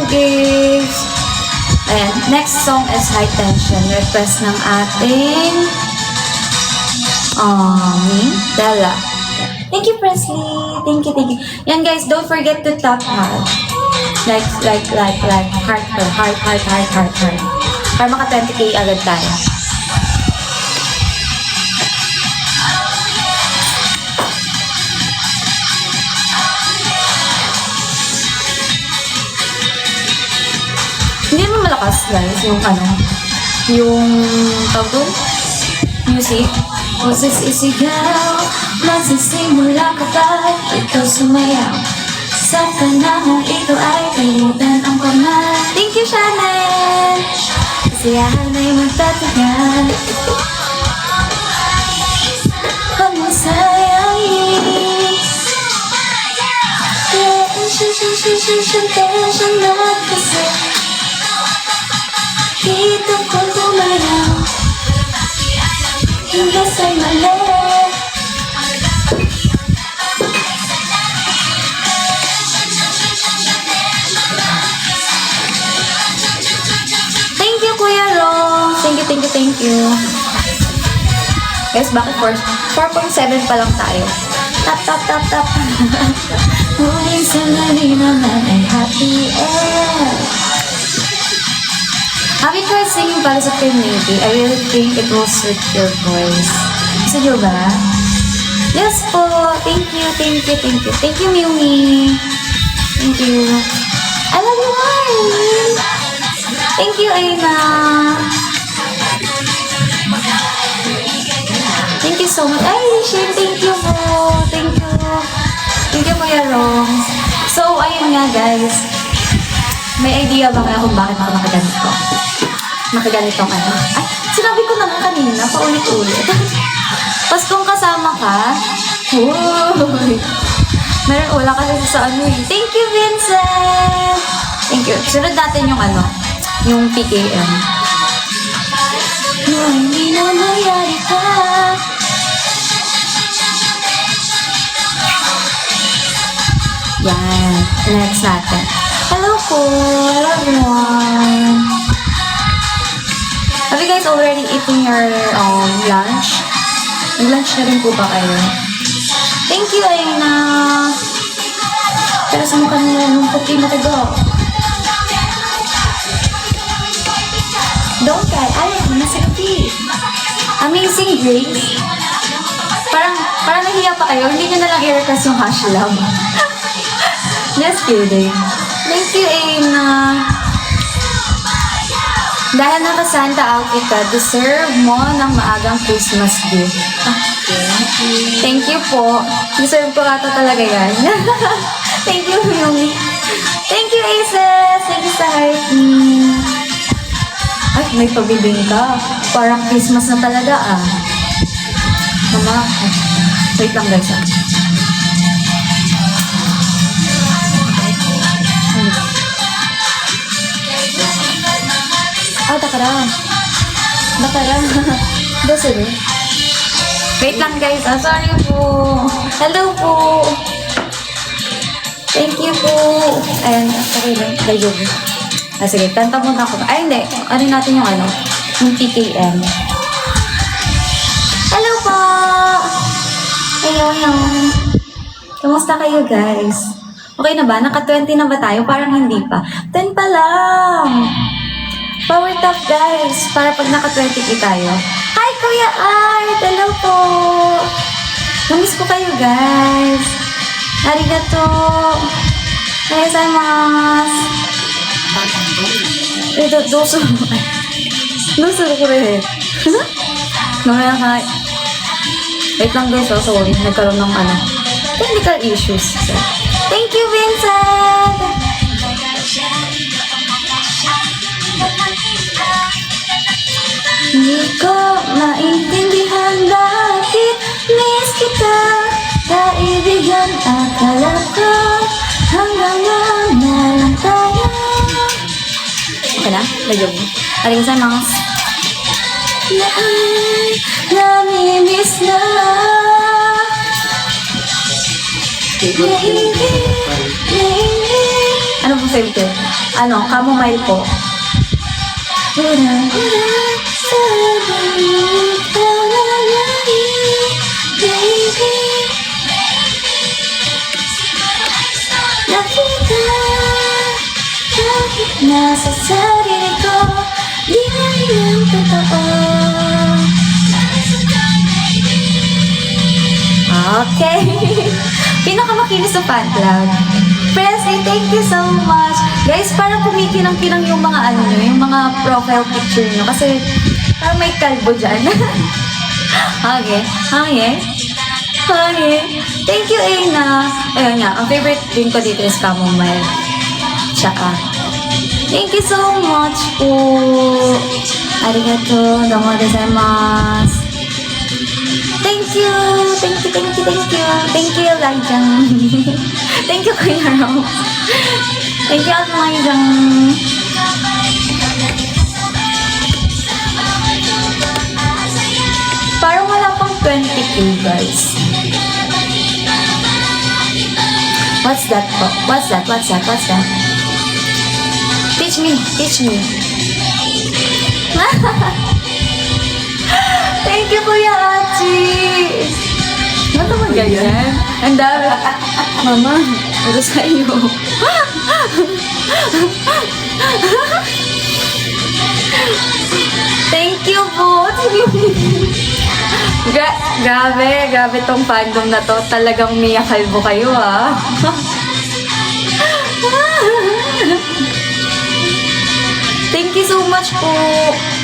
gigs. Ayan, next song is High Tension. Request ng ating Della. Thank you, Presley. Thank you. Yan guys, don't forget to tap heart. Like, heart. Para maka 20k agad tayo. Hindi naman malakas guys, yung tawag doon? Music. Boses isigaw, magsisimula ka ba? Ikaw sumayaw, sa panahon ito ay kalimutan ang pamahal. Thank you, Shannon! Kasiyahan ay magtatagal. Huwag mo sayangin. Tension na kasi dito ko gumalaw. Hingga sa'y mali. Thank you, Kuya Ron. Thank you. Guys, bakit 4.7 pa lang tayo? Tap. Huling sandali naman ay happy end. Have you tried singing para sa community? I really think it will suit your voice. Gusto nyo ba? Yes po! Thank you. Thank you, Miumi. Thank you. I love you, Marlene. Thank you, Aina. Thank you so much. Ay, Shin, thank you po. Thank you, Kuya Rom. So, ayun nga, guys. May idea ba kayo kung bakit ako nakaganito? Nakaganitong ano? Ay, sinabi ko naman kanina, paulit-ulit. Paskong kasama ka? Uy! Meron wala kasi sa ano eh. Thank you, Vincent! Thank you. Sunod natin yung yung PKM. Hindi na mayari ka. Yan. Next natin. Hello po! Hello everyone! Have you guys already eaten your lunch? Nag-lunch na rin po ba kayo? Thank you, Aina! Pero sa mukha nila nung puti na tago. Don't cry. Ay, nasabi. Amazing Grace. Parang nahiya pa kayo. Hindi nyo na lang i-request yung hash love. Just kidding. Thank you, Aina. Dahil naka-Santa outfit ka, deserve mo ng maagang Christmas gift. Thank you po. Deserve ko ata talaga yan. Thank you, Yumi. Thank you, Aces. Thank you sa heart. Ay, may pabibing ka. Parang Christmas na talaga Mama, wait lang guys Dakara. Dosere. Wait lang guys. Sorry po. Hello po. Thank you po. Ayan. Okay lang. Kayo. Sige. Kanta muna ako. Ay, hindi. Ano natin yung PKM. Hello po. Ayun. Kamusta kayo guys? Okay na ba? Naka-20 na ba tayo? Parang hindi pa. 10 pa lang. Power top guys, para pag naka-20k tayo. Hi Kuya Art! Hello po! Namiss ko kayo guys. Arigato! Arigatou! Doso ko rin. Wait lang guys, sorry. Nagkaroon ng technical issues. Thank you, Vincent! Hindi ko maintindihan bakit miss kita. Kaibigan akala ko hanggang ngayon na lang tayo. Okay na? Nagyog mo. Aling sa mga namimiss na nainip Ano po favorite? Ano, chamomile po. Nasa sarili ko, di na yung totoo. Okay. Pinakamakinis sa fan club. Presley, thank you so much. Guys, parang kumikinang-kinang yung mga ano nyo, yung mga profile picture nyo. Kasi parang may kalbo dyan. Okay. Okay. Okay. Thank you, Aina. Ayun nga, ang favorite din ko dito is chamomile. Tsaka. Thank you so much po. Arigato. Domo gozaimasu. Thank you. Thank you, thank you, thank you. Thank you, Laijang. Thank you, Kuya Rom. Thank you, Ate Laijang. Parang wala pang 20k, guys. What's that po? What's that? What's that? What's that? Teach me. Teach me. Thank you, Kuya Achi. Ba't naman ganyan? Ang dami. Mama, ito sa iyo. Thank you po. Grabe tong fandom na to. Talagang Mia Calvo kayo, ha? Thank you so much po.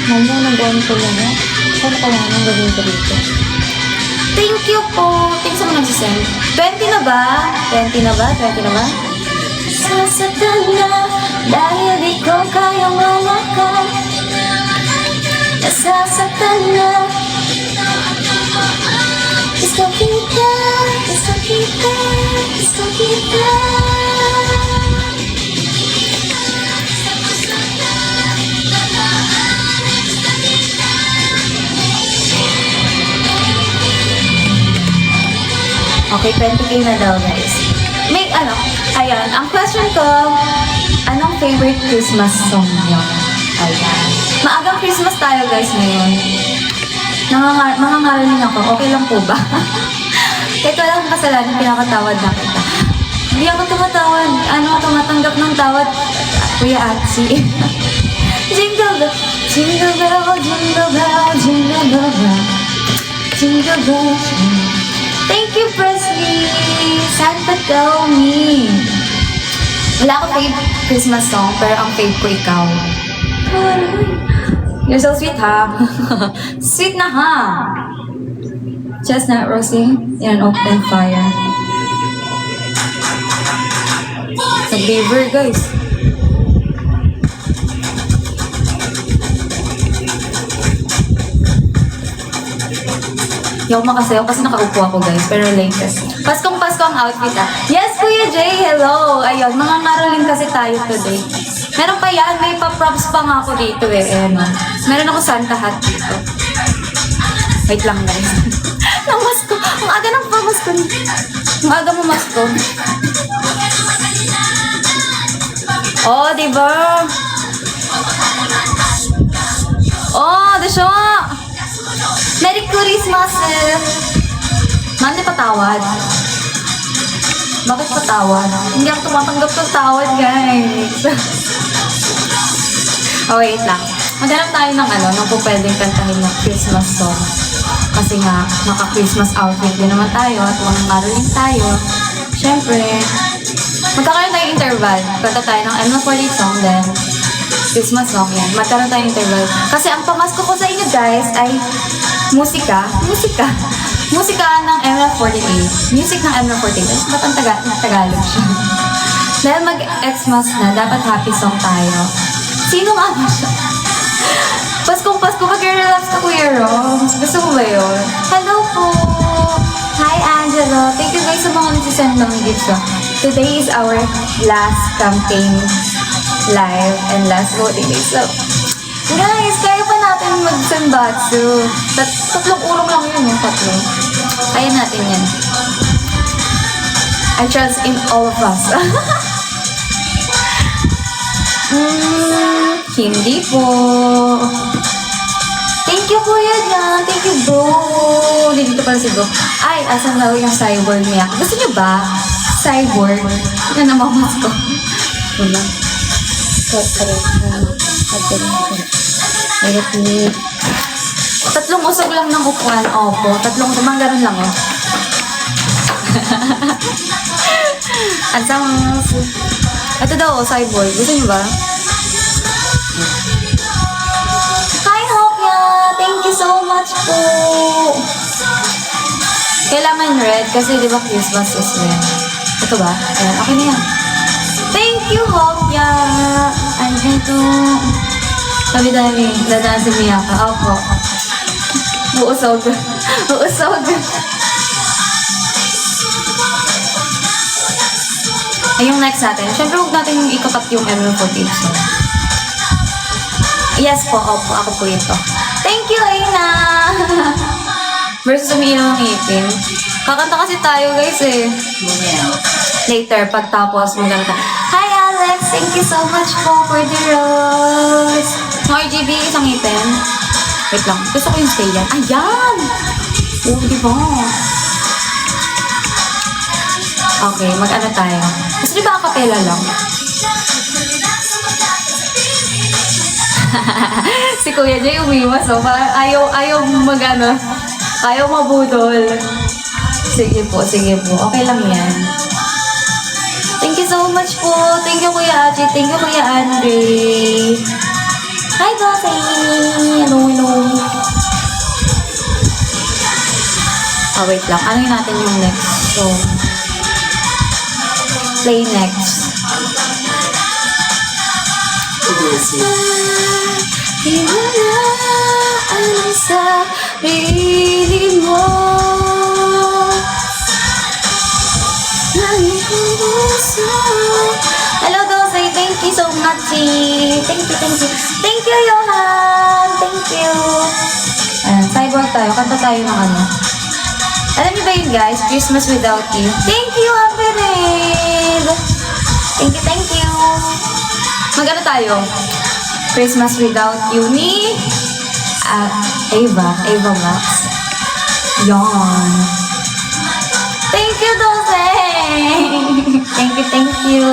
Mama, nag-on ko lang, ha? Saan ka lang ang gawin ko dito? Thank you po. Thanks sa mga nagsisend. 20 na ba? 20 na ba? 20 na ba? Sasaktan na dahil di ko kayang malakad. Nasasaktan na. Gusto kita, gusto kita, gusto kita. Okay, 20k na daw, guys. May ano, ayan, ang question ko, anong favorite Christmas song niyo? Ayan. Maagang Christmas tayo, guys, ngayon. Mangangaroling ako, okay lang po ba? Kahit wala akong kasalanan, pinapatawad na kita. Hindi ako tumatawad. Tumatanggap ng tawad. Kuya Atsi. Jingle bell, jingle bell, jingle bell, jingle bell, jingle bell. Thank you, Presley! Santa tell me. Wala ako favorite Christmas song, pero ang favorite ko ikaw. You're so sweet, ha? Sweet na, ha? Chestnut roasting in an open fire. Nag-labor, guys. Hindi ako makasayaw kasi nakaupo ako, guys. Pero latest. Paskong Pasko ang outfit, ah. Yes, Kuya Jay! Hello! Ayun, mga ngaroling kasi tayo today. Meron pa yan. May pa-props pa nga ako dito, eh. Meron ako Santa hat dito. Wait lang, guys. Namasko. Ang aga ng pamasko. Ang aga mo masko. Oh, diba? Oh, dasyo! Merry Christmas! Mami, patawad. Bakit patawad? Hindi ako tumatanggap ng tawad, guys. Oh, wait lang. Maghanap tayo ng ng pwedeng kantahin ng Christmas song. Kasi nga, naka-Christmas outfit din naman tayo at walang caroling tayo. Siyempre, magkakaroon tayo interval. Kanta tayo ng M48 song, then Christmas song yan. Magkaroon tayo interval. Kasi ang pamasko ko sa inyo, guys, ay musika ng M48. Music ng M48. Ba't ang Tagalog siya? Dahil mag-Xmas na, dapat happy song tayo. Sino nga ba siya? Paskong Pasko, mag-relax ka, Kuya Rom. Gusto mo ba yun? Hello po! Hi, Angelo. Thank you guys sa mga nagsisend ng gifts. Today is our last campaign live and last voting day. So, guys, kaya pa natin mag-senbatsu. Tatlong urong lang yun, yung tatlo. Kaya natin yan. I trust in all of us. Hindi po. Thank you, Kuya Jan. Thank you, bro. Dito pala si bro. Ay, asan daw yung cyborg niya? Gusto niyo ba? Cyborg? Yan ang mamas ko. Wala. Tatlong usog lang ng upuan. Opo. Tatlong usog. Ganun lang, oh. Ansang... Ito daw, oh, cyborg. Gusto niyo ba? Hi, Hopya! Thank you so much po! Kailangan red kasi di ba Christmas is red. Ito ba? Ayan, okay na yan. Thank you, Hopya! Andyan ito. Dami-dami. Dadaan si Miyaka. Opo. Uusog. Uusog. Ay, yung next natin. Siyempre, huwag natin ikakat yung M48. So. Yes po, opo. Ako po ito. Thank you, Aina! Versus umiinom ng ngipin. Kakanta kasi tayo, guys, eh. Later, pagtapos, maganda. Hi, Alex! Thank you so much po for the rose. No RGB, isang ngipin. Wait lang. Gusto ko yung stay yan. Ayan! Oh, di ba? Okay, mag-ano tayo. Gusto niyo ba acapella lang? Si Kuya Jay umiwas, oh. Ayaw mag-ano. Ayaw mabudol. Sige po, sige po. Okay lang yan. Thank you so much po. Thank you, Kuya Aji. Thank you, Kuya Andre. Hi, Dosey. Hello. Oh, wait lang. Ano natin yung next song? Play next. Hiwalaan ang sarili mo. Hello, Dosey. Thank you so much. Thank you. Thank you, Johan. Thank you. Ayan, cyborg tayo. Kanta tayo ng ano. Alam niyo ba yun, guys? Christmas Without You. Thank you, Ambered. Thank you. Mag-ano tayo? Christmas Without You ni Ava Max. Yon. Thank you, Dosey. Thank you.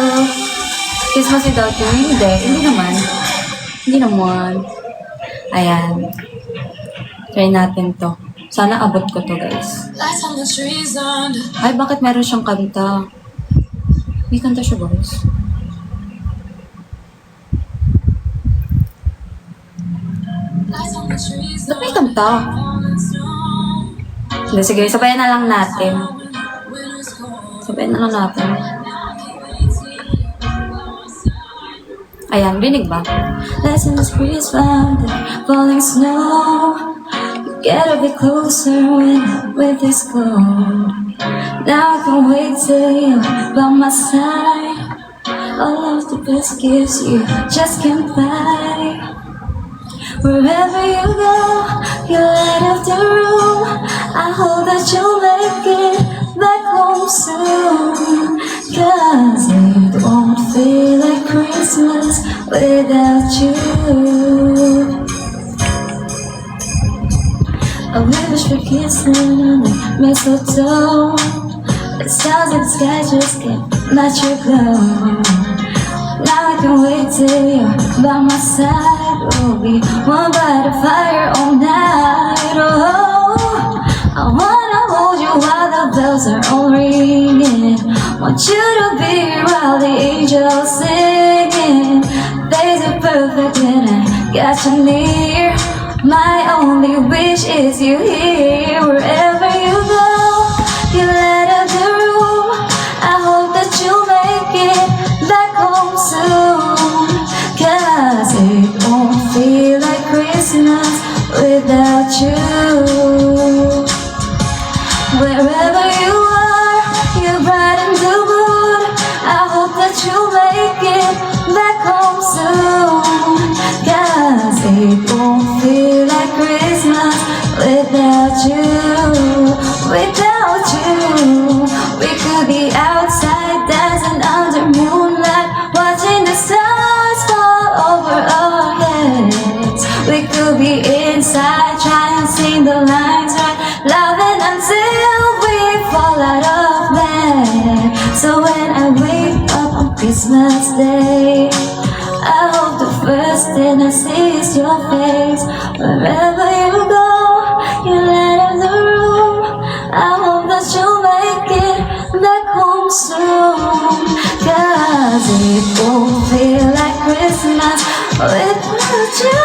Christmas Without You? Hindi naman. Ayan. Try natin to. Sana abot ko to, guys. Ay, bakit meron siyang kanta? May kanta siya, guys. Ba't may kanta? Hindi, sige, sabayan na lang natin. Ayan, rinig ba? Listen to breeze found falling snow. Get a bit closer when with this cold. Now I can wait till you're by my side. All of the best gifts you just can't buy. Wherever you go, you light up the room. I hope that you'll make it back home soon. 'Cause it won't feel like Christmas without you. I wish for kissing on the mistletoe. The stars in the sky just can't match your glow. Now I can wait till you're by my side. We'll be warm by the fire all night. Oh, I wanna hold you while the bells are all ringing. Want you to be here while the angels singing. Days are perfect when I got you near. My only wish is you here. Wherever you go, you light up the room. I hope that you'll make it back home soon. 'Cause it won't feel like Christmas without you. Wherever you are, you brighten the mood. I hope that you'll make it back home soon. 'Cause it won't feel like Christmas without you. Without you, we could be outside dancing under moonlight, watching the stars fall. Christmas Day. I hope the first thing I see is your face. Wherever you go, you light up the room. I hope that you'll make it back home soon. 'Cause it won't feel like Christmas without you.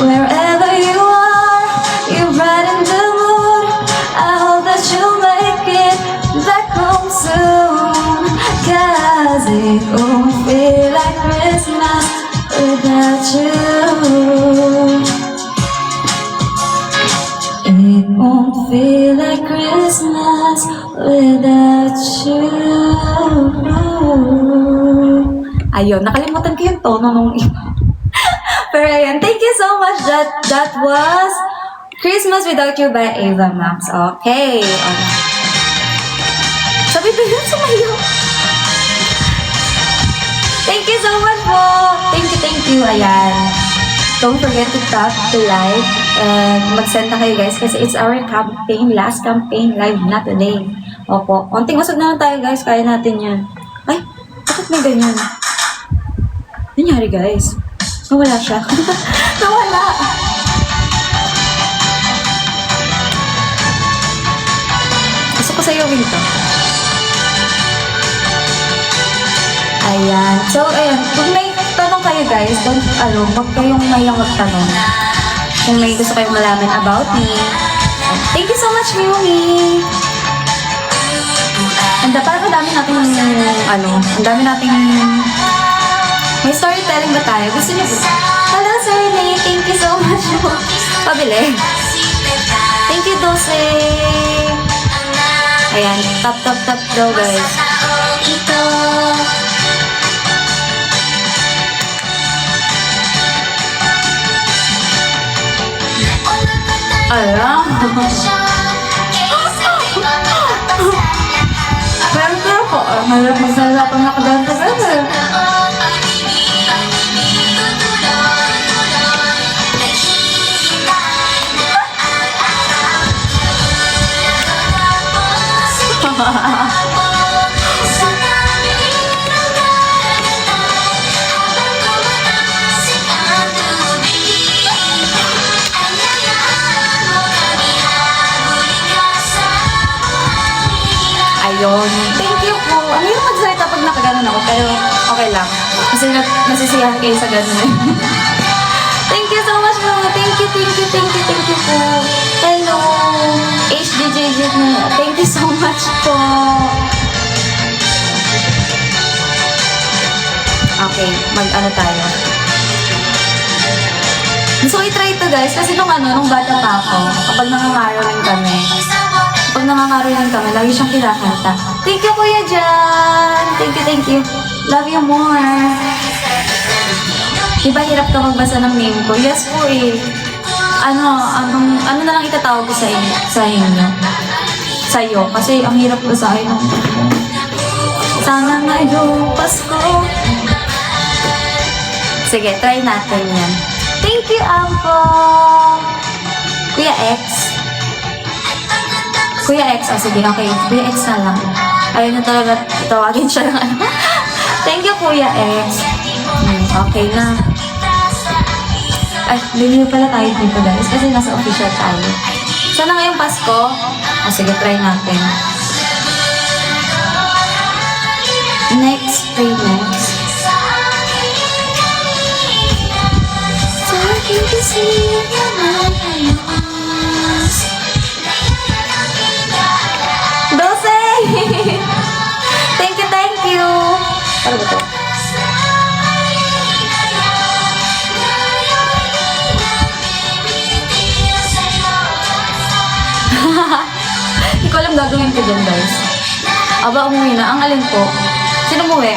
Wherever you are, you brighten the mood. I hope that you'll make it back home soon. 'Cause it won't feel like Christmas without you. It won't feel like Christmas without you. Ayun, nakalimutan ko yung tono nung iba. Pero ayan, thank you so much. That was Christmas Without You by Ava Max. Okay. Sabi ba yun? Sumayo. Thank you so much po. Thank you. Ayan. Don't forget to tap the live and mag-send na kayo guys kasi it's our campaign, last campaign live na today. Opo. Konting usog na lang tayo guys. Kaya natin yan. Ay, bakit may ganyan? Nangyari guys. Nawala siya. Nawala. Gusto ko sa'yo to. Ayan. So, ayan. Kung may tanong kayo guys, wag kayong mayang magtanong. Kung may gusto kayong malaman about me. Thank you so much, Yumi. Parang ang dami nating may storytelling ba tayo? Gusto niyo ba? Hello, Sir Nate. Thank you so much po. Pabili. Thank you, Dose. Ayan. Tap daw, guys. Alam. Pero po, masalapan ako dahil kasi. Ayun. Thank you po. Ang hirap magsalita pag nakaganon ako, pero okay lang. Kasi nasisiyahan kayo sa ganon. Thank you so much po. Thank you po. Hello. HDJJ na. Thank you so much po. Okay, mag-ano tayo. So, i-try to guys. Kasi nung bata pa ako, kapag nangangaroling kami, lagi siyang kinakanta. Thank you, Kuya Jan. Thank you. Love you more. Diba hirap ka magbasa ng name ko? Yes po eh. Ano na lang itatawag ko sa inyo? Sa'yo. Kasi ang hirap ko sa inyo. Sana ngayong Pasko. Sige, try natin yan. Thank you, Ampo. Kuya X. Sige, okay. Kuya X na lang. Ayun na talaga, tawagin siya ng Thank you, Kuya X. Okay na. Ay, bili pala tayo dito guys, kasi nasa official tayo. Sana ngayong Pasko? Sige, try natin. Next. Dose! Thank you! Ano ba ito? Hindi ko alam gagawin ko dyan, guys. Aba, umuwi na. Ang alin po? Sino umuwi?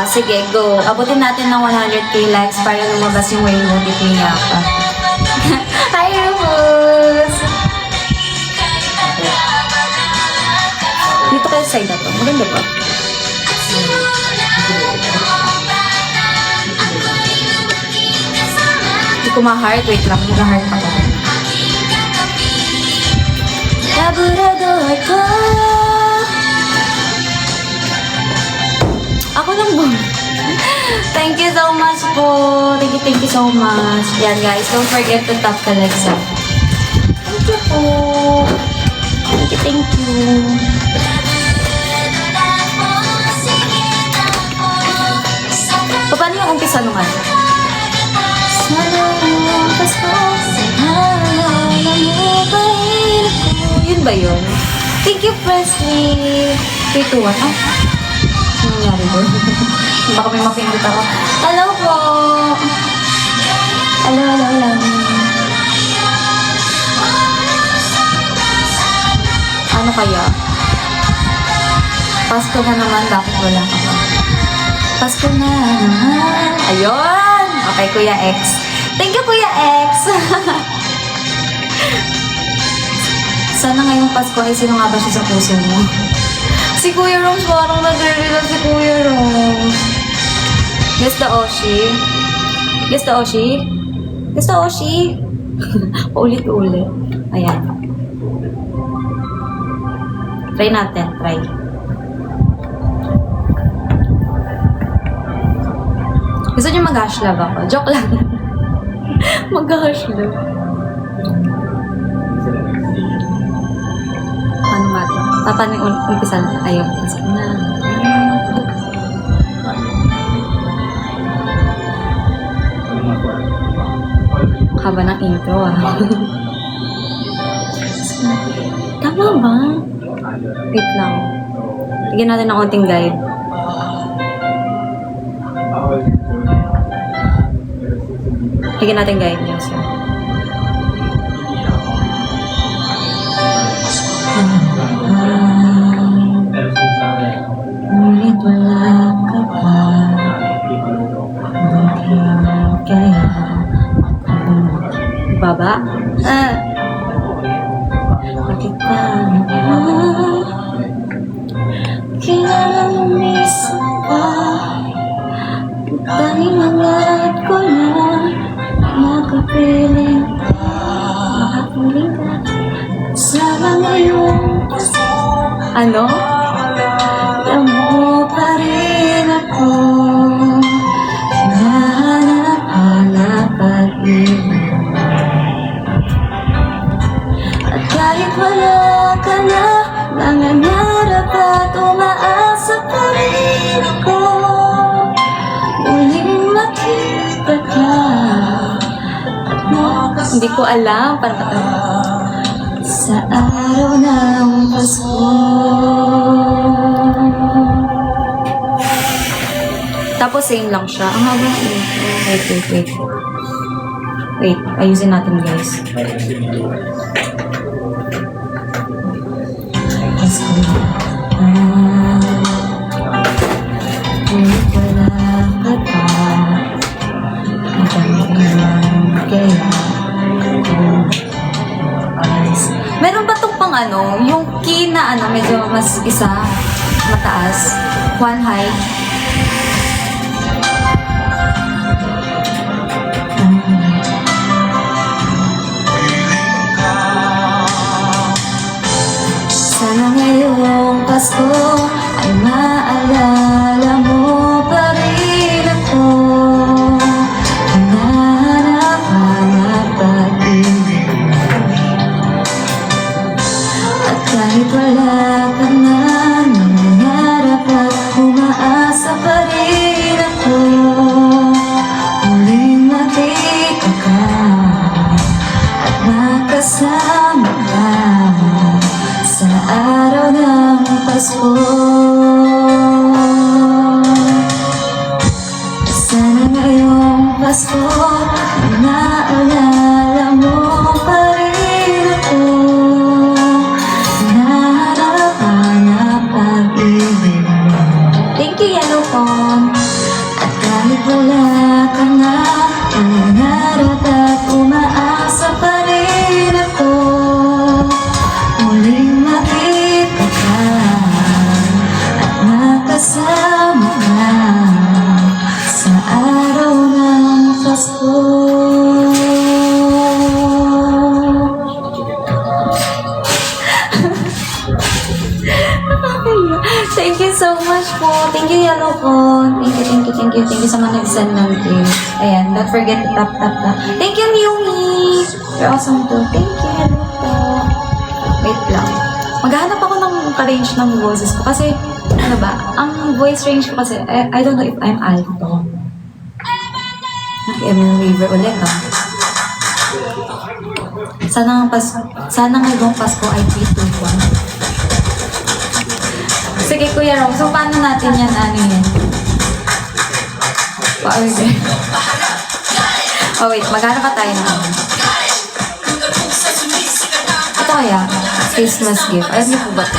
Sige, go. Abutin natin ng 100k likes para lumabas yung rainbow dito niya pa. Hi, Rufus! Dito kayo side na to. Maganda ba? Hindi ko ma-heart. Wait lang. Mag-heart ako. Labrador ka. Ako lang ba? Thank you so much po. Thank you so much. Yan guys, don't forget to tap the likes up. Thank you po. Thank you. Paano yung umpisa nung ano? Sana yung Pasko, naalala mo ba ko? Yun ba yun? Thank you, Presley. 3, 2, 1. Ah, ano nangyari doon? Baka may mapindot ako. Hello po! Hello. Ano kaya? Pasko na naman, bakit wala ka pa? Pasko na naman. Ayun! Okay, Kuya X. Thank you, Kuya X! Sana ngayong Pasko ay sino nga ba siya sa puso mo? Si Kuya Rose, parang nag-reveal si Kuya Rose. Guess the Oshi. Guess the Oshi. Guess the Oshi. Ulit-ulit. Ayan. Try natin. Try. Gusto niyo mag-hashlab ako? Joke lang. Mag-hashlab. Ano ba ito? Paano yung umpisa na? Ayun. Na. Haba ng intro ah. Tama ba? Wait lang. Bigyan natin ng konting guide. Bigyan natin guide niya. So. Ngunit wala ka pa. Kaya baba? Bakit pa kinamiss pa? Tanging nangarap ko na makapiling makapiling ka sama ngayong ano? Alam mo pa rin ako hinahanap pag-ibig at kahit wala ka na nangangarap at umaasa pa rin ako muling makita ka at hindi ko alam sa araw ng Pasko. Tapos same lang siya. Ang haba ng intro. Wait. Ayusin natin guys. Pasko na. Wala ka pa. Kaya meron ba itong pang ano, yung key na ano, medyo mas isa, mataas, one high? Sana ngayong Pasko ay maalala mo pa rin ako. Hinahanap pag-ibig at kahit wala ka na nangangarap at umaasa pa rin ako. Muling makita ka at makasama ka sa araw ng Pasko. Sana ngayong Pasko ay naalala mo pa rin ako. Hinahanap pag-ibig mo. Thank you, Yellow Pom. At kahit wala ka na nangangarap at umaasa pa rin ako. Muling makita ka at makasama ka sa araw ng Pasko. Thank you so much po. Thank you, Yellow po. Thank you sa mga nag-send ng gift. Ayan, don't forget to tap. Thank you, Yumi. You're awesome too. Thank you, Yellow po. Wait lang. Maghahanap ako ng range ng voices ko kasi, ano ba, ang voice range ko kasi, I don't know if I'm alto. Nag-M River ulit, Sana ngayong Pasko ay P21. Sige, Kuya Rom. So, paano natin yan? Ano yan? Oh, wait. Maghanap pa tayo na. Ito kaya? Christmas gift. Alam niyo po ba ito?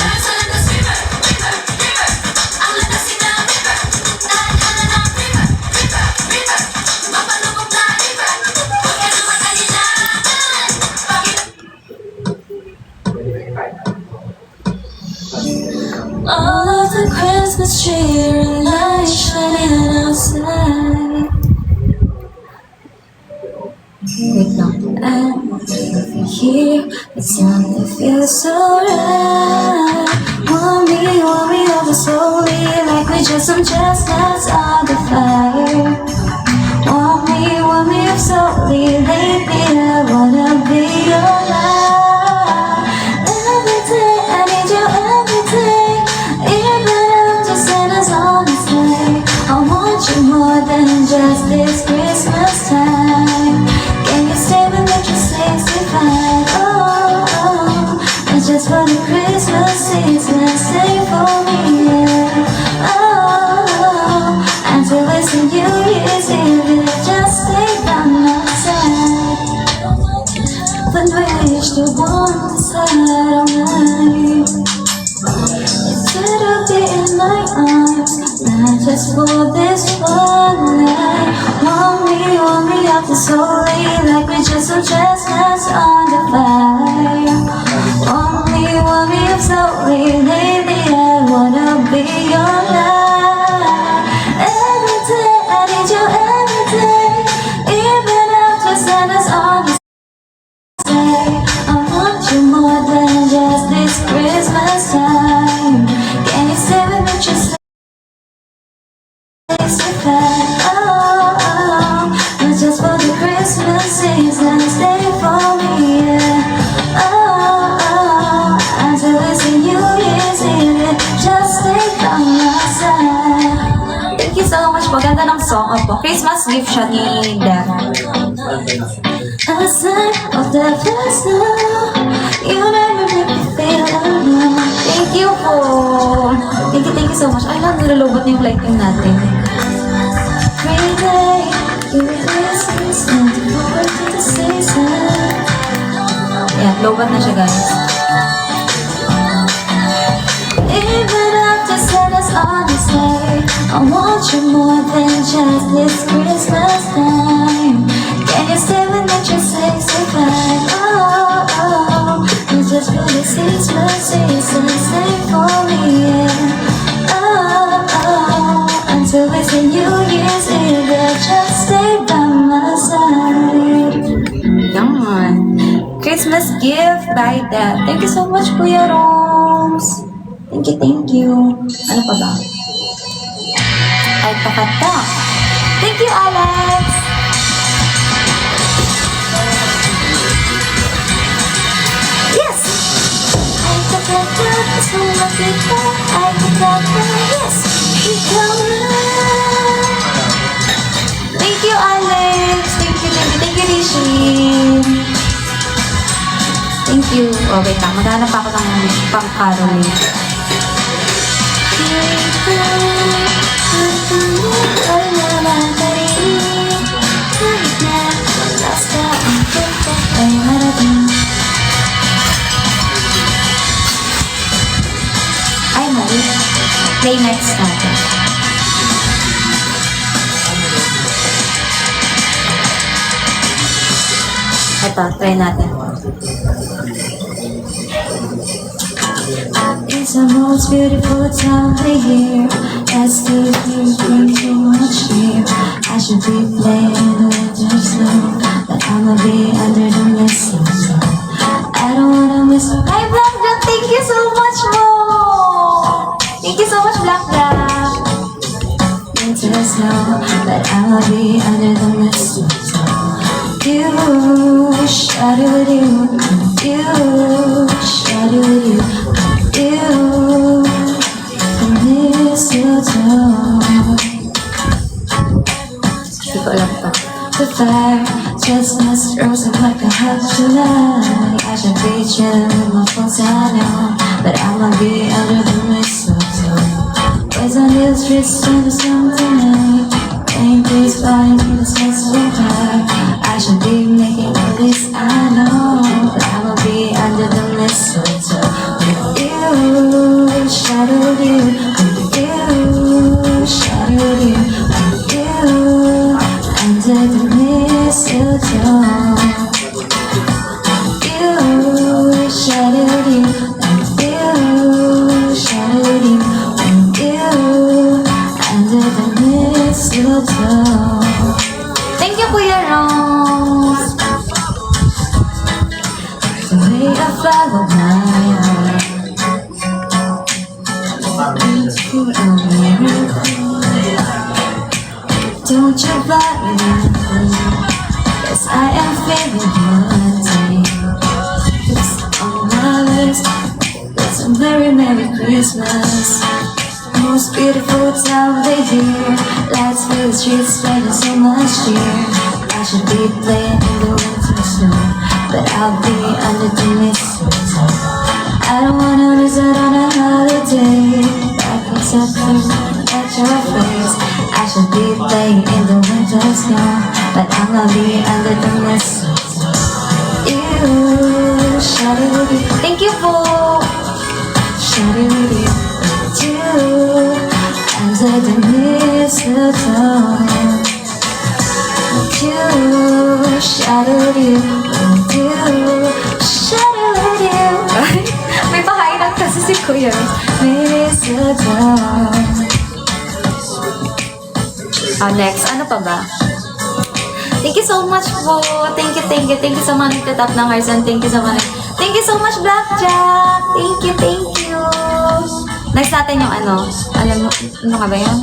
All of the Christmas cheer and lights shining outside. Wait lang. And here, it's something feels so right. Want me over slowly, like we just some chestnuts on the fire. Want me up slowly, lately I wanna be your life. Every day, I need you every day. Even after Santa's on his way, I want you more than just this Christmas time. Can you stay with me just 65? And just for the Christmas season, stay for me, yeah. Until it's a New Year's Eve, just stay by my side. But wish to one side all night. Instead of being in my arms, not just for this one night. Want me up to slowly, like we just some chestnuts on the fire. Want me up slowly, lately I wanna be your light. Every day, I need you every day. Even after Santa's on his way, I want you more than just this Christmas time. Can you stay with me just 65? Not just for the Christmas season, stay for me, yeah. Until it's a New Year's Eve, just stay by my side. Thank you so much po. Ganda ng song. Opo. Christmas gift siya ni Def. A sign of the first love, you never make me feel alone. Thank you po. Thank you so much. Ay lang, nilulobot na yung lighting natin. Every day, you listen and forward to the season. Ayan, lobot na siya, guys. Even after Santa's on his way, I want you more than just this Christmas time. Can you stay with me just 65? It's just for the Christmas season, stay for me, yeah. Until it's a New Year's Eve, just stay by my side. Yan. Christmas gift by Def. Thank you so much, Kuya Roms. Thank you. Ano pa ba? Ay, pakata. Thank you, Alex. Yes! Ay, kakata, gusto makita. Ay, kakata, yes, ikaw na. Thank you, Alex. Thank you, Rishi. Thank you. Oh, wait lang. Maghanap ako ng pang-caroling. Ay, mali. Play next natin. Ito, try natin. It's the most beautiful time of the year. Let's do things bring too much cheer. I should be playing in the winter snow, but I'ma be under the mistletoe. I don't wanna miss. Hi, Blanca! Thank you so much, mo! Thank you so much, Black Black. Winter snow, but I'll be under the mistletoe. You, shadow-doo, you, shadow-doo, you, the mistletoe. Hindi ko alam to. The fire, chestnuts roasting like a hot July. I should be chilling with my folks, I know, but I'ma be under the mistletoe. Boys on the streets in the sun tonight. Ain't please find me the smells so high. I should be making all this, I know, but I'ma be under the mistletoe. With you, shadow-doo, with you, shadow-doo, with you, under the mistletoe. You, shadow-doo, with you, shadow-doo, with you, under the mistletoe. Thank you, Kuya Rose. The way I follow my heart into a miracle. Don't you bother me, 'cause I am feeling haunted. It's on my list. It's a Merry Merry Christmas. Most beautiful time of the year. Lights fill the streets, spreading so much cheer. I should be playing in the winter snow, but I'll be under the mistletoe. I don't wanna miss out on a holiday. I can at your face. I should be playing in the winter snow, but I'm gonna be under the mistletoe. You, shadow-doo, Thank you po. shadow-doo, you, under the mistletoe. You, shadow-doo, you, shadow-doo, May pakainan kasi si Kuya Rose. mistletoe. Next, ano pa ba? Thank you so much po. Thank you, thank you. Thank you sa mga nagtatap ng hearts and thank you sa mga... Thank you so much, Blackjack! Thank you, thank you! Next natin yung ano. Alam mo, ano ka ba yun?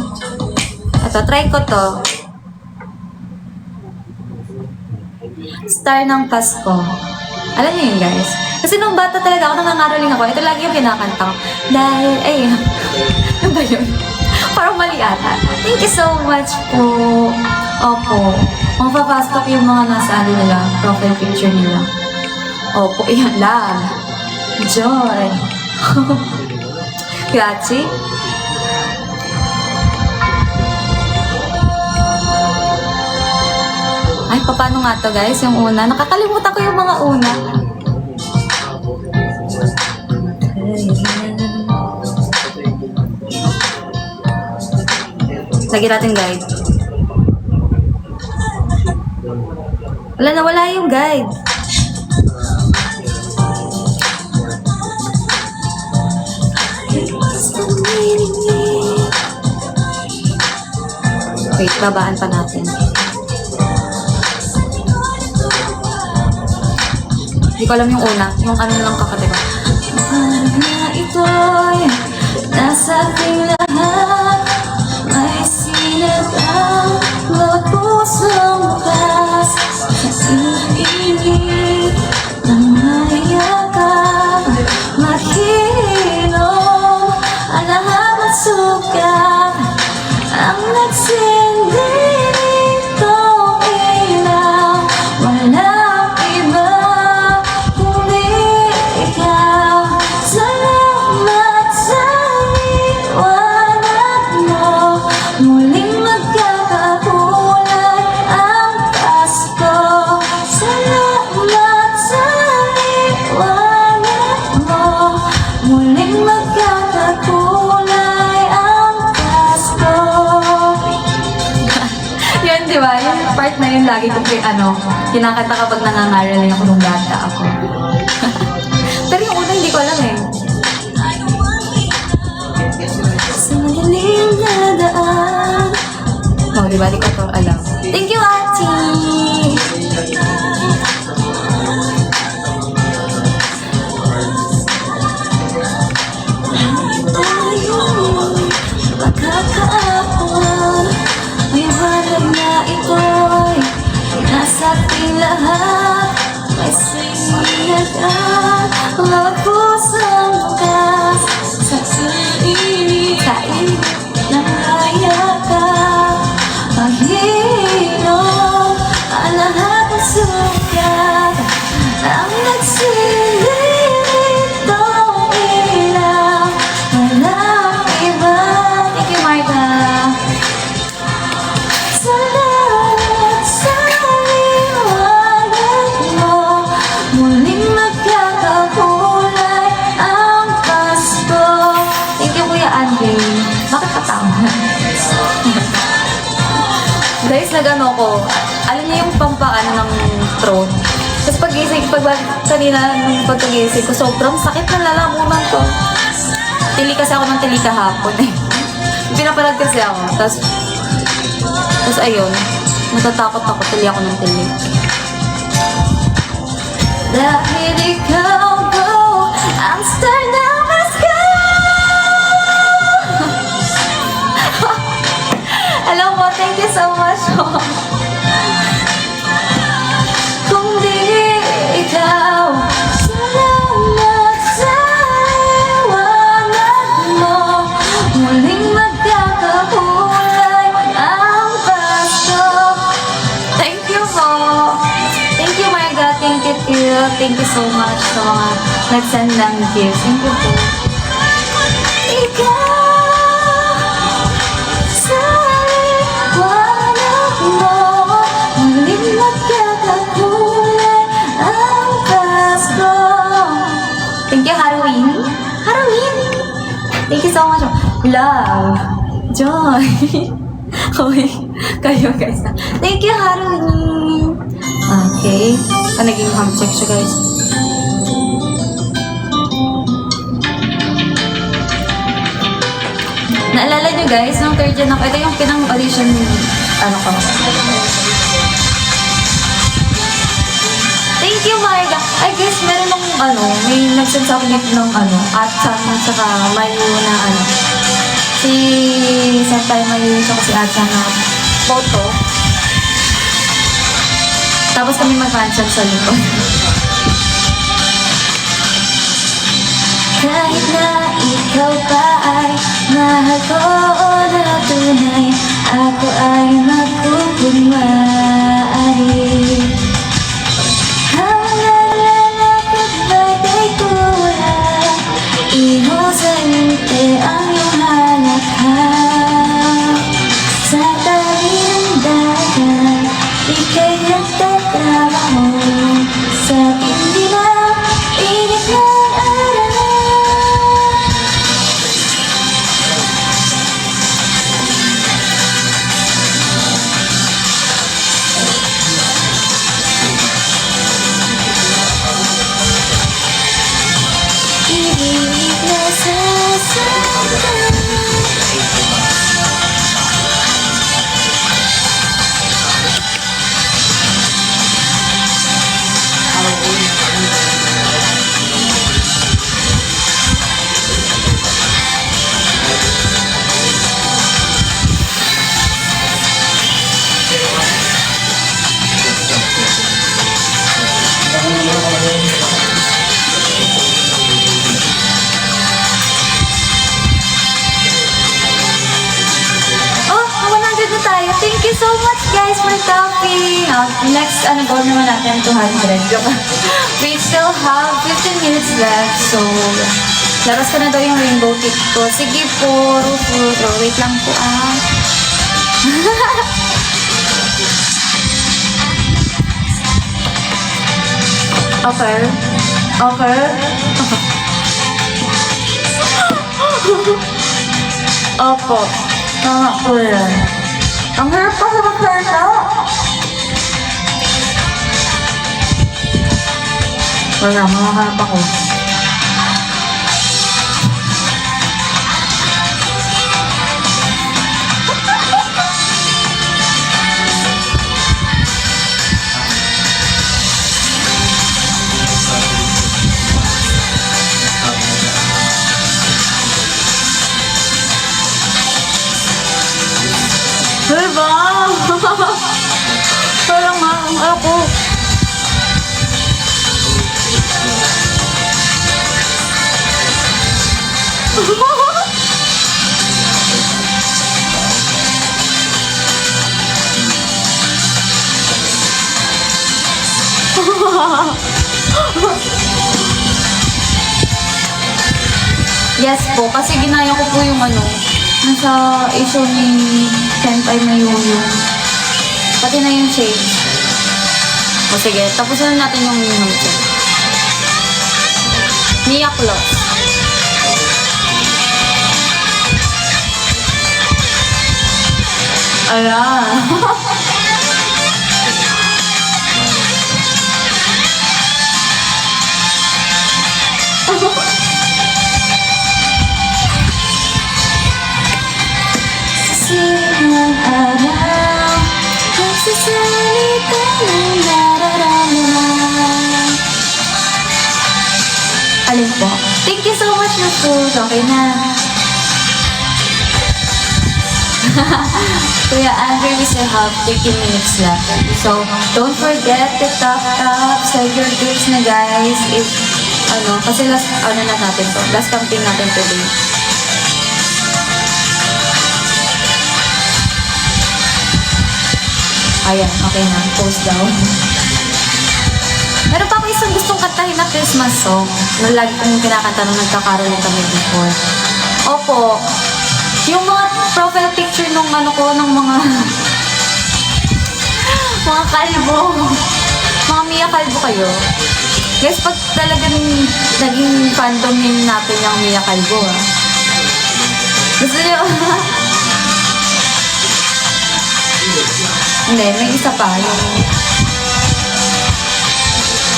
Ito, try ko to. Star ng Pasko. Alam niyo yun, guys? Kasi nung bata talaga ako, nangangaroling ako. Ito lagi yung kinakanta ko. Dahil, ay, ano ba yun? Parang mali ata. Thank you so much po. Opo. Mapapastok yung mga nasa ano nila, profile picture nila. Opo, yan lang. Joy. Grazie. Ay, paano nga to guys? Yung una. Nakakalimutan ko yung mga una. Lagi natin guide. Wala yung guide. Wait, babaan pa natin. Hindi ko alam yung una. Yung ano lang kakatiba. Na ito'y nasa ating lahat. May sinagang bawat pusong bukas. Sa init ng mayakap, mahilom ang lahat ng sugat. Ang nagsindi nitong ilaw, walang iba kundi ikaw. Salamat sa liwanag mo, muling magkakakulay ang Pasko. Salamat sa liwanag mo, muling magkakakulay ang Pasko. Yun, di ba? Yung part na yun lagi kong kinakanta kapag nangangaral ako nung bata ako. Pero yung una hindi ko alam eh. Sa madaling na daan. Oh, di ba? Di ko to alam. Thank you, Ate! nagano ko, alam niyo yung pampaano ng throat. Tapos kanina nung pagkagising ko, sobrang sakit na lalamunan ko. Tili kasi ako ng tili kahapon eh. Pinapalad kasi ako. Tapos ayun, natatakot ako, tili ako ng tili. Dahil ikaw go, ang star na mas ka. Alam mo, thank you so much. Kung di ikaw, salamat sa liwanag mo. Muling magkakakulay ang Pasko. Thank you po. Thank you, Marga. Thank you, Tio. Thank you so much sa mga nag-send ng gifts. Thank you po. Ikaw, sa liwanag mo, muling magkakakulay ang Pasko. Thank you, Haruin. Haruin! Thank you so much. Love. Joy. Okay. Kayo, guys. Thank you, Haruin. Okay. Naging ham check siya, guys. Naalala nyo, guys, nung third gen ako, ito yung pinang-audition, ano ko. Thank you, Marga. I guess meron nung, may nag-send sa akin ng, Atsan, at saka Mayu na, si Senpai Mayu, saka si Atsan na photo. Tapos kami mag-fanchat sa likod. Kahit na ikaw pa ay mahal ko na tunay, ako ay magkukunwari. Hanggang lalapit bagay kulang, inosente ang iyong halakhak. Sa tabi ng dagat, ika'y nagtatrabaho sa tindi na init ng araw. Ibig na sasaktan. Oh, 100 na tayo. Thank you so much, guys, for talking. Next, goal naman natin, 200. Joke. We still have 15 minutes left, so labas ko na daw yung rainbow tip ko. Sige po, Rufus. Oh, wait lang po, Okay. Okay. Opo. Tama po yan. Ang hirap pa sa magsalita. Wala, makaharap ako. Diba? Parang ako. Yes po, kasi ginaya ko po yung nasa issue ni Senpai Mayuyo. Pati na yung shades. O sige, tapusin na natin yung notes. Mia Claus. Ayan. much your food. Okay na. Kuya Andre, we still have 13 minutes left. So, don't forget to top up, send your gifts na guys. If, kasi last, na natin to. Last camping natin today. Ayan, okay na. Post down. Meron pa ako isang gustong kantahin na Christmas song na lagi kong kinakanta nung nagkakaroon kami before. Opo. Yung mga profile picture nung ng mga mga kalbo. Mga Mia Kalbo kayo. Guys, pag talagang naging fandom yun natin yung Mia Kalbo, ah. Gusto nyo? Hindi, may isa pa. Yung...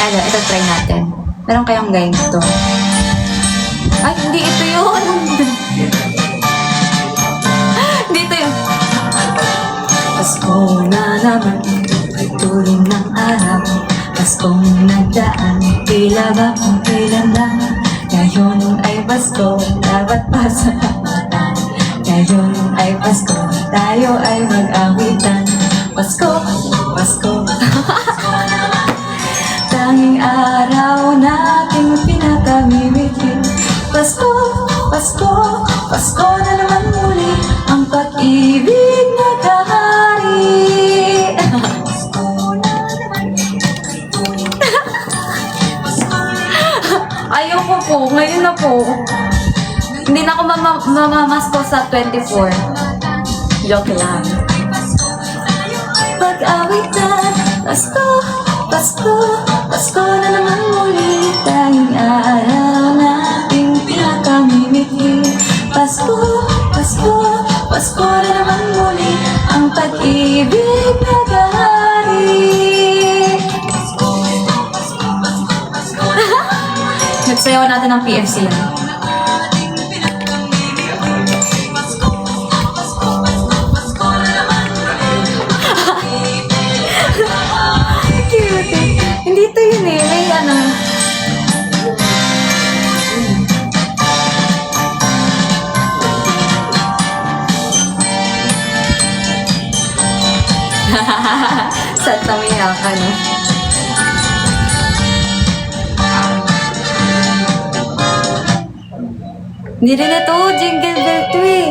ito try natin. Meron kayang ganito. Ay, hindi ito yun. Hindi ito yun. Pasko na naman, tuloy ng araw. Paskong nagdaan, tila ba kung kailan lang. Ngayon ay Pasko, dapat pa sa kapatan. Ngayon ay Pasko, tayo ay mag-awitan. Pasko, Pasko. Tanging araw nating pinakamimigin. Pasko, Pasko, Pasko na naman muli. Ang pag-ibig nagkahari. Ayoko po, ngayon na po. Hindi na ako mamamasko sa 24. Joke lang. Pag-awitan, Pasko, Pasko, Pasko na naman muli. Tanging araw nating pinakamimigin. Pasko, Pasko, Pasko na naman muli. Ang pag-ibig nagahari. Nagsayaw natin ng PFC. Cute. Hindi ito yun eh. May Santa Mia ka, no? Hindi rin ito, jingle bell to eh.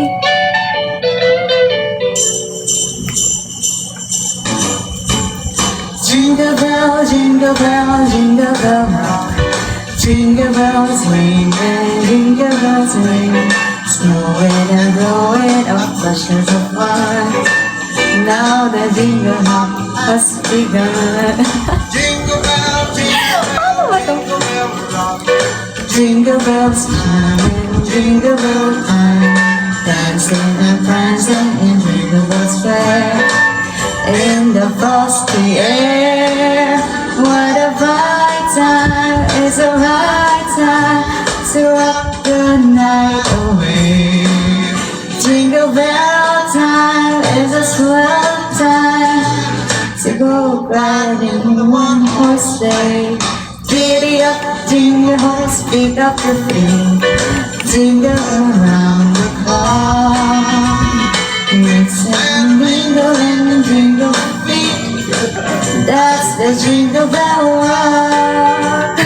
Jingle bell, jingle bell, jingle bell rock. Jingle bells ring and jingle bells ring. Snowing and blowing up bushes of fun. Now the jingle hop has begun. Jingle bell, jingle bell, jingle bell rock. Jingle bells chiming, jingle bell time. Dancing and prancing in Jingle Bells Fair. In the frosty air, what a bright time, it's a right time to rock the night away. Jingle bell time is a swell time to go riding in one horse sleigh. Giddy up, jingle horse, pick up your feet, jingle around the clock. Mix and mingle and jingle feet. That's the Jingle Bell Rock.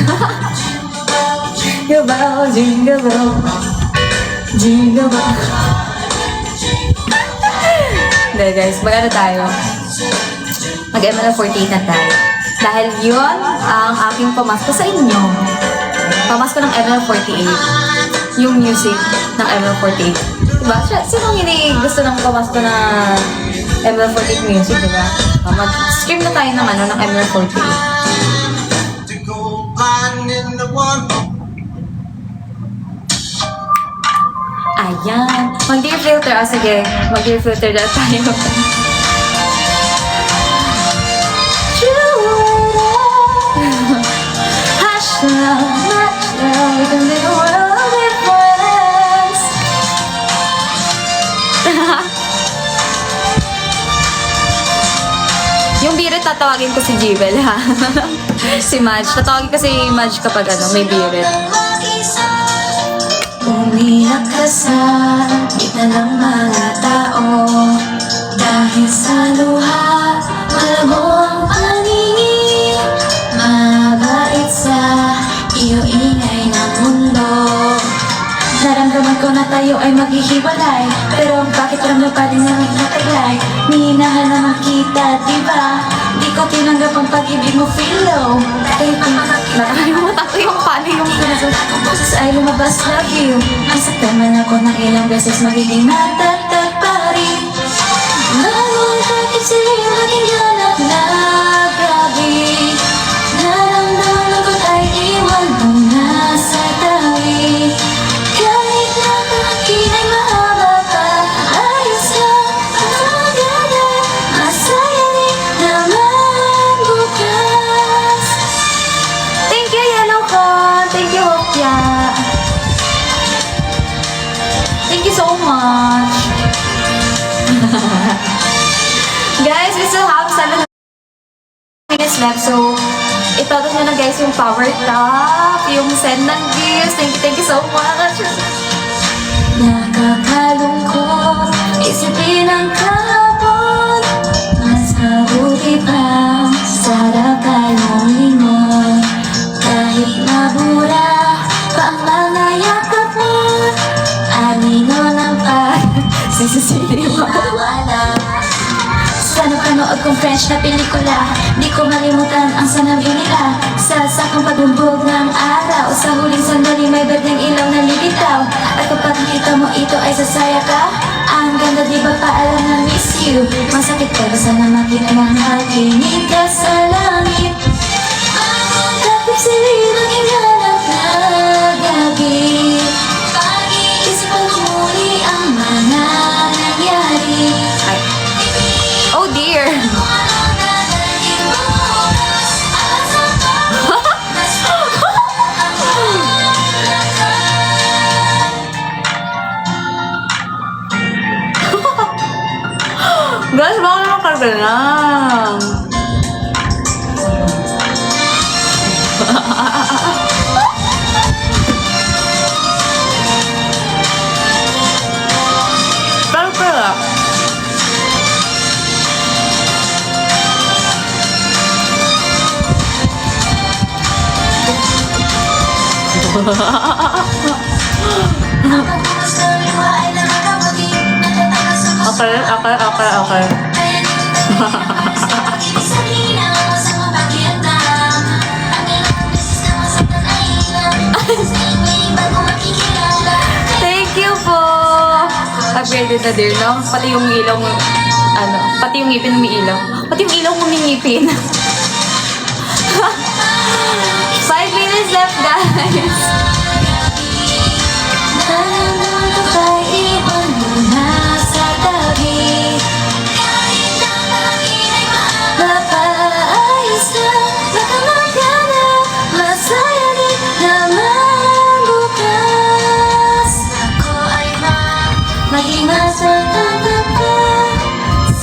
Jingle bell, jingle bell, jingle bell. Hindi guys, tayo. Mag-ML48 na tayo. Dahil yun ang aking pamasko sa inyo. Pamasko ng ML48. Yung music ng ML48. Diba? Sinong hindi gusto ng pamasko na ML48 music, diba? Mag-stream na tayo ng ML48. Ayan. Mag-dear filter. Sige. Mag-dear filter na tayo. Hush now, much now, we can live a world with friends. Yung birit, tatawagin ko si Jibel, ha? Si Madge. Tatawagin ko si Madge kapag may birit. Umiyak ka sa gitna ng mga tao. Dahil sa luha, malago ang paningin. Mabait sa iyo ingay ng mundo. Naramdaman ko na tayo ay maghihiwalay, pero bakit ramdam pa rin namin mataglay? Minahal naman kita, diba? Di ko tinanggap ang pag-ibig mo, feel low. Kahit Nakalimutan ko yung paano yung ang boses ay lumabas, love you. Nasaktan man ako ng ilang beses, magiging matatag pa rin. Bawal takip sa'yo, maging hanap na grabe. Naramdaman lungkot ay iwan mo na sa tabi. Kahit na pag-akin ay mahaba pa, ayos ka, maganda, masaya rin naman bukas. Thank you, Yellow ko. Thank you, Hopya. Thank you so much. Guys, we still have 7 minutes left. So, ipagod nyo na guys yung power tap, yung send ng gifts. Thank you so much. Nakakalungkot, isipin ang kahapon. Mas mabuti pa, sarap tayong lingon. Kahit mabura pa ang mga yakap mo, anino ng pagsisisiwa. Sa napanood kong French na pelikula, di ko malimutan ang sanabi nila. Sa sakang pagbumbog ng araw, sa huling sandali may berdeng ilaw na lilitaw. At kapag nakita mo ito ay sasaya ka. Ang ganda di ba paalam na miss you. Masakit pero sana makita ng hakinig ka sa langit. Takip silid ang hinanap na gabi. Pag-iisip ang muli ang mga nangyari. Oh dear. Guys, baka naman karga lang. Pero. Okay. Thank you po. Upgraded na dear, no? Pati yung ilaw mo, pati yung ngipin umiilaw. Pati yung ilaw mo ngipin. 5 minutes left, guys.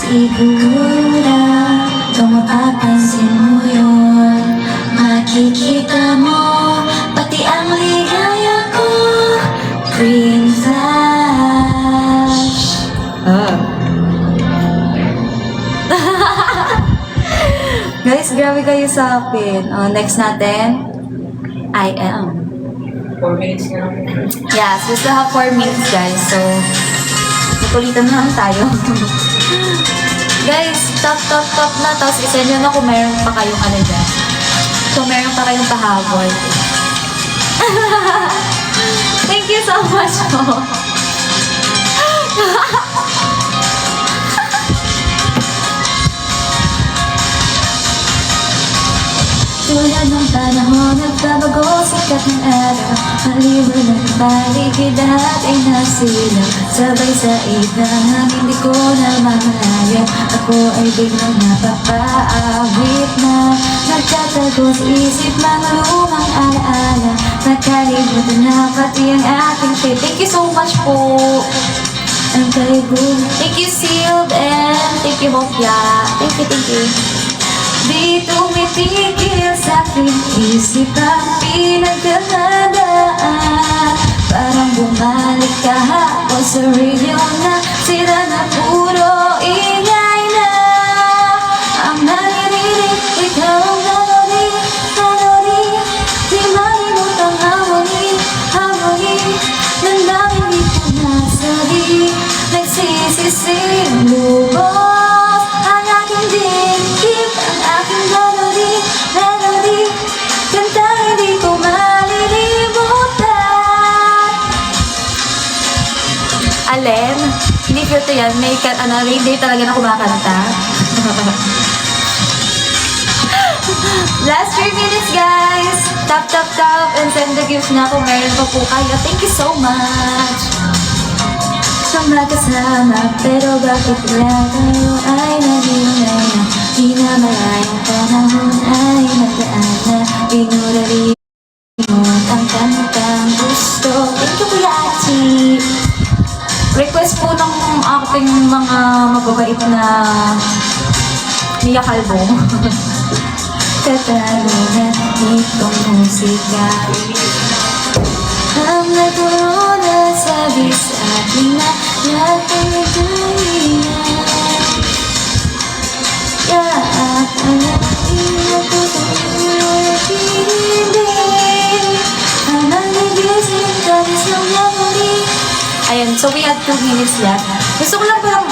Siguro kung mapapansin mo yun, makikita mo pati ang ligaya ko. Green flash. Guys, grabe kayo sa akin. Next natin, I am. 4 minutes nga. Yes, we still have 4 minutes, guys. So, nakulitan na lang tayo. Guys, top na. Tapos isend nyo na kung meron pa kayong ano dyan. Kung meron pa kayong pahabol. Thank you so much po. Tulad ng panahon, nagbabago sikat ng araw. Maliwanag ang paligid, lahat ay nasilaw. Sabay sa ilang, hindi ko na mamalayan. Ako ay biglang napapaawit na nagtatago sa isip mga lumang alaala. Nakalimutan na pati ang ating shit. Thank you so much po. Ang kaibigan. Thank you, Sealed, and thank you, Hopya. Thank you. Di tumitigil sa'king isip ang pinagdadaan. Parang Sa radio na sira na puro ingay na ang naririnig, ikaw ang melody, melody. Di malimutang harmony, harmony. Nandang hindi ko nasabi, nagsisising lubos ang aking dibdib, ang aking melody, melody. Kanta hindi ko malilimutan. Alin? Hindi filter yan. May radio talaga na kumakanta. Last 3 minutes, guys. Tap, tap, tap. And send the gifts na kung meron pa po kayo. Thank you so much. Sa magkasama, pero bakit wala tayo ay nagingay na? Di na malayang panahon ay nagaan na. Pinuralimot ang kantang gusto. Thank you, Kuya Achi. Request po ng aking mga mababait na Mia Calvo. Katanungan itong musika ang nagturo na sabi sa akin na lahat ay nagkahiyan. Yaak ang natin at tutuloy hindi ang nagigising talis ng memory. Ayan, so we have 2 minutes left. Gusto ko lang palang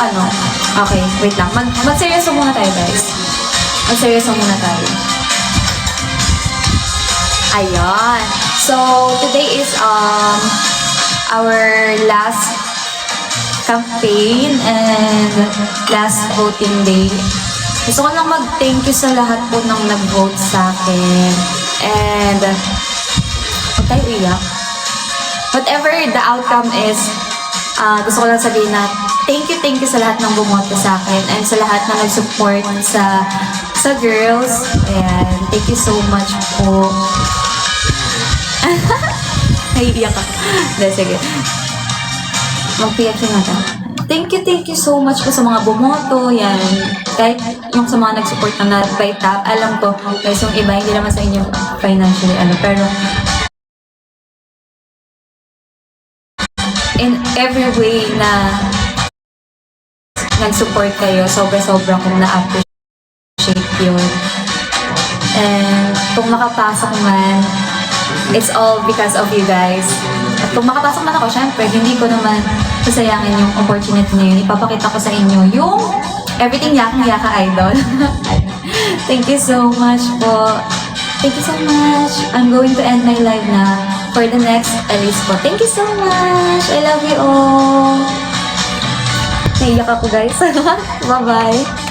Okay, wait lang. Mag-seryoso muna tayo, guys. Mag-seryoso muna tayo. Ayan. So, today is our last campaign and last voting day. Gusto ko lang mag-thank you sa lahat po ng nag-vote sa akin. And, huwag tayo iyak. Whatever the outcome is, gusto ko lang sabihin na thank you sa lahat ng bumoto sa akin and sa lahat na nag-support sa girls. Ayan, thank you so much po. Naiiyak ako. Dahil, sige. Mag-piyak siya natin. Thank you so much po sa mga bumoto. Yan. Kahit yung sa mga nag-support na by tap, alam ko, guys, yung iba, hindi naman sa inyo financially, pero in every way na nag-support kayo, sobra-sobra kong na-appreciate yun. And kung makapasok man, it's all because of you guys. At kung makapasok man ako, syempre, hindi ko naman sasayangin yung opportunity na yun. Ipapakita ko sa inyo yung everything yaka idol. Thank you so much po. Thank you so much. I'm going to end my live na for the next Alice po. Thank you so much. I love you all. Naiyak ako, guys. Bye-bye.